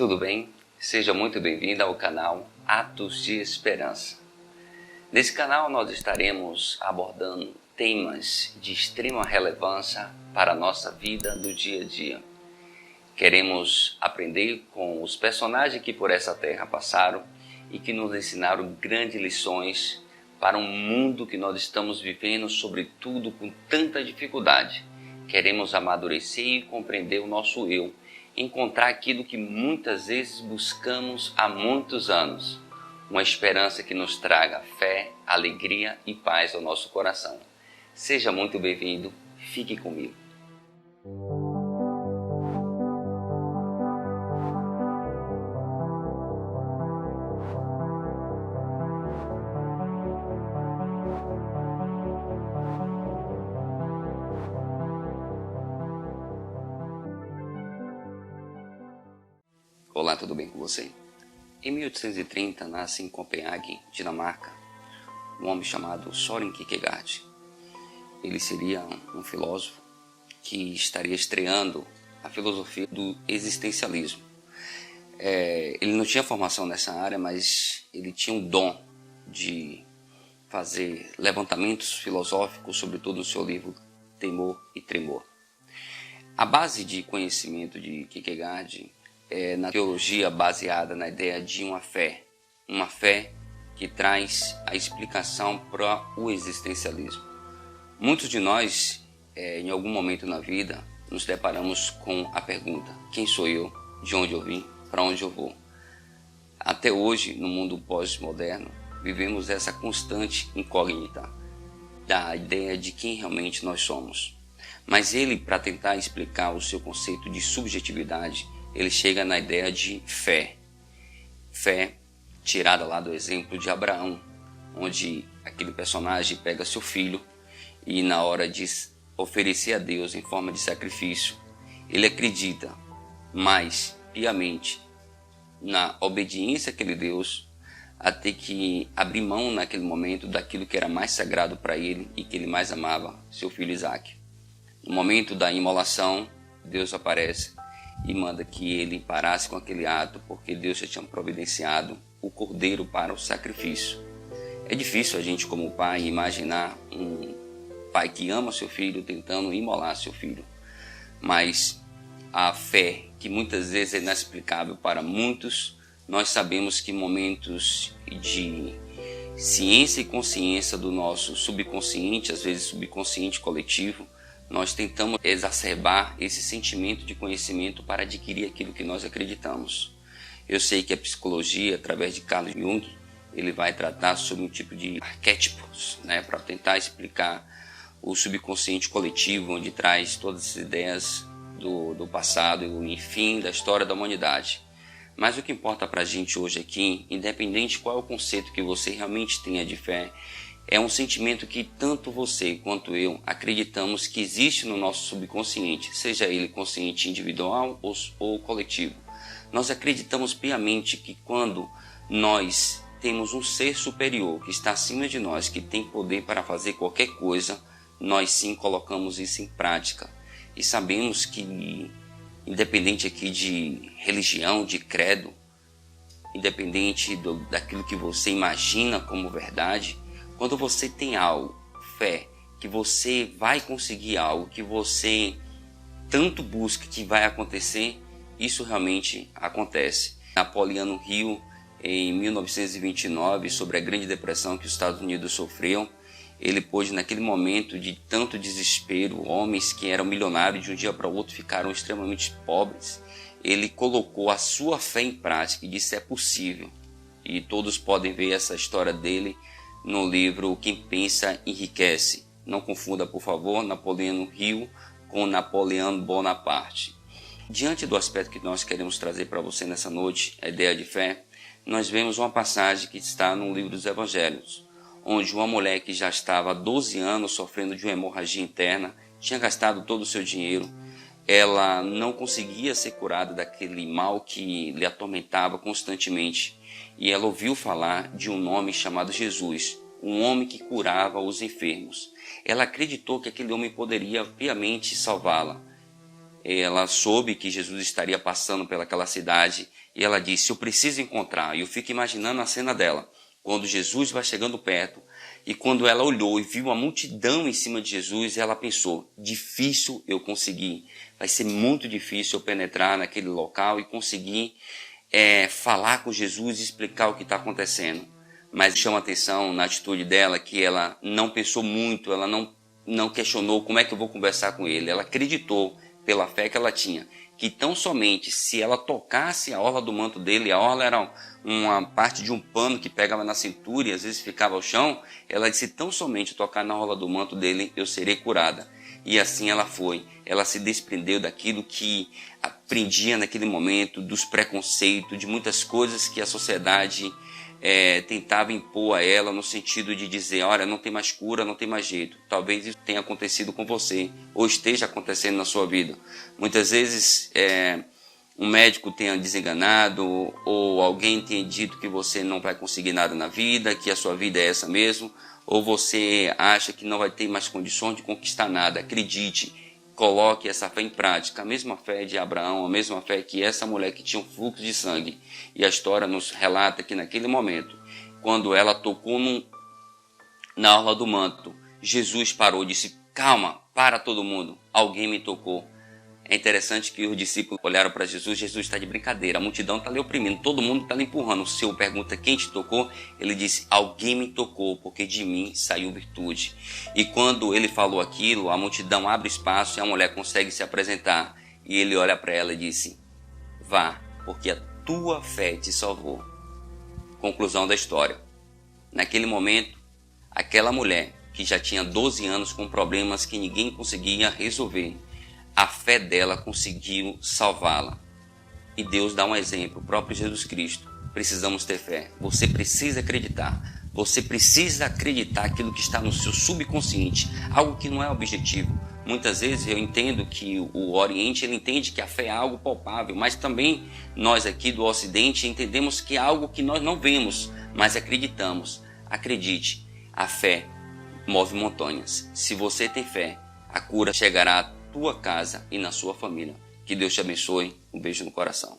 Tudo bem? Seja muito bem-vindo ao canal Atos de Esperança. Nesse canal nós estaremos abordando temas de extrema relevância para a nossa vida do dia a dia. Queremos aprender com os personagens que por essa terra passaram e que nos ensinaram grandes lições para um mundo que nós estamos vivendo, sobretudo com tanta dificuldade. Queremos amadurecer e compreender o nosso eu, encontrar aquilo que muitas vezes buscamos há muitos anos, uma esperança que nos traga fé, alegria e paz ao nosso coração. Seja muito bem-vindo, fique comigo. Olá, tudo bem com você? Em 1830 nasce em Copenhague, Dinamarca, um homem chamado Søren Kierkegaard. Ele seria um filósofo que estaria estreando a filosofia do existencialismo. Ele não tinha formação nessa área, mas ele tinha um dom de fazer levantamentos filosóficos, sobretudo no seu livro Temor e Tremor. A base de conhecimento de Kierkegaard na teologia baseada na ideia de uma fé que traz a explicação para o existencialismo. Muitos de nós, em algum momento na vida, nos deparamos com a pergunta: quem sou eu? De onde eu vim? Para onde eu vou? Até hoje, no mundo pós-moderno, vivemos essa constante incógnita da ideia de quem realmente nós somos. Mas ele, para tentar explicar o seu conceito de subjetividade, ele chega na ideia de fé. Fé tirada lá do exemplo de Abraão, onde aquele personagem pega seu filho e na hora de oferecer a Deus em forma de sacrifício, ele acredita mais piamente na obediência àquele Deus, a ter que abrir mão naquele momento daquilo que era mais sagrado para ele e que ele mais amava, seu filho Isaac. No momento da imolação, Deus aparece e manda que ele parasse com aquele ato, porque Deus já tinha providenciado o cordeiro para o sacrifício. É difícil a gente, como pai, imaginar um pai que ama seu filho tentando imolar seu filho. Mas a fé, que muitas vezes é inexplicável para muitos, nós sabemos que momentos de ciência e consciência do nosso subconsciente, às vezes subconsciente coletivo, nós tentamos exacerbar esse sentimento de conhecimento para adquirir aquilo que nós acreditamos. Eu sei que a psicologia, através de Carl Jung, ele vai tratar sobre um tipo de arquétipos, para tentar explicar o subconsciente coletivo, onde traz todas as ideias do passado e, enfim, da história da humanidade. Mas o que importa para a gente hoje aqui, independente qual é o conceito que você realmente tenha de fé, é um sentimento que tanto você quanto eu acreditamos que existe no nosso subconsciente, seja ele consciente individual ou coletivo. Nós acreditamos piamente que quando nós temos um ser superior que está acima de nós, que tem poder para fazer qualquer coisa, nós sim colocamos isso em prática. E sabemos que, independente aqui de religião, de credo, independente daquilo que você imagina como verdade, quando você tem algo, fé, que você vai conseguir algo, que você tanto busca que vai acontecer, isso realmente acontece. Napoleão Hill, em 1929, sobre a Grande Depressão que os Estados Unidos sofriam, ele pôde, naquele momento de tanto desespero, homens que eram milionários de um dia para o outro ficaram extremamente pobres, ele colocou a sua fé em prática e disse: é possível. E todos podem ver essa história dele no livro Quem Pensa Enriquece. Não confunda, por favor, Napoleão Hill com Napoleão Bonaparte. Diante do aspecto que nós queremos trazer para você nessa noite, a ideia de fé, nós vemos uma passagem que está no livro dos Evangelhos, onde uma mulher que já estava há 12 anos sofrendo de uma hemorragia interna, tinha gastado todo o seu dinheiro, ela não conseguia ser curada daquele mal que lhe atormentava constantemente. E ela ouviu falar de um nome chamado Jesus, um homem que curava os enfermos. Ela acreditou que aquele homem poderia piamente salvá-la. ela soube que Jesus estaria passando pelaquela cidade e ela disse: eu preciso encontrar. E eu fico imaginando a cena dela, quando Jesus vai chegando perto e quando ela olhou e viu a multidão em cima de Jesus, ela pensou: difícil eu conseguir, vai ser muito difícil eu penetrar naquele local e conseguir falar com Jesus e explicar o que está acontecendo. Mas chama atenção na atitude dela que ela não pensou muito, ela não questionou como é que eu vou conversar com ele. Ela acreditou, pela fé que ela tinha, que tão somente se ela tocasse a orla do manto dele, a orla era uma parte de um pano que pegava na cintura e às vezes ficava ao chão, ela disse: tão somente tocar na orla do manto dele, eu serei curada. E assim ela foi. Ela se desprendeu daquilo que aprendia naquele momento, dos preconceitos, de muitas coisas que a sociedade tentava impor a ela, no sentido de dizer: olha, não tem mais cura, não tem mais jeito. Talvez isso tenha acontecido com você, ou esteja acontecendo na sua vida. Muitas vezes um médico tenha desenganado, ou alguém tenha dito que você não vai conseguir nada na vida, que a sua vida é essa mesmo, ou você acha que não vai ter mais condições de conquistar nada. Acredite, coloque essa fé em prática, a mesma fé de Abraão, a mesma fé que essa mulher que tinha um fluxo de sangue. E a história nos relata que naquele momento, quando ela tocou na orla do manto, Jesus parou e disse: calma, para todo mundo, alguém me tocou. É interessante que os discípulos olharam para Jesus: Jesus está de brincadeira, a multidão está lhe oprimindo, todo mundo está lhe empurrando. O Senhor pergunta: quem te tocou? Ele disse: alguém me tocou, porque de mim saiu virtude. E quando ele falou aquilo, a multidão abre espaço e a mulher consegue se apresentar. E ele olha para ela e disse: vá, porque a tua fé te salvou. Conclusão da história. Naquele momento, aquela mulher que já tinha 12 anos com problemas que ninguém conseguia resolver, a fé dela conseguiu salvá-la. E Deus dá um exemplo, o próprio Jesus Cristo. Precisamos ter fé. Você precisa acreditar. Você precisa acreditar aquilo que está no seu subconsciente, algo que não é objetivo. Muitas vezes eu entendo que o Oriente ele entende que a fé é algo palpável, mas também nós aqui do Ocidente entendemos que é algo que nós não vemos, mas acreditamos. Acredite, a fé move montanhas. Se você tem fé, a cura chegará tua casa e na sua família. Que Deus te abençoe. Um beijo no coração.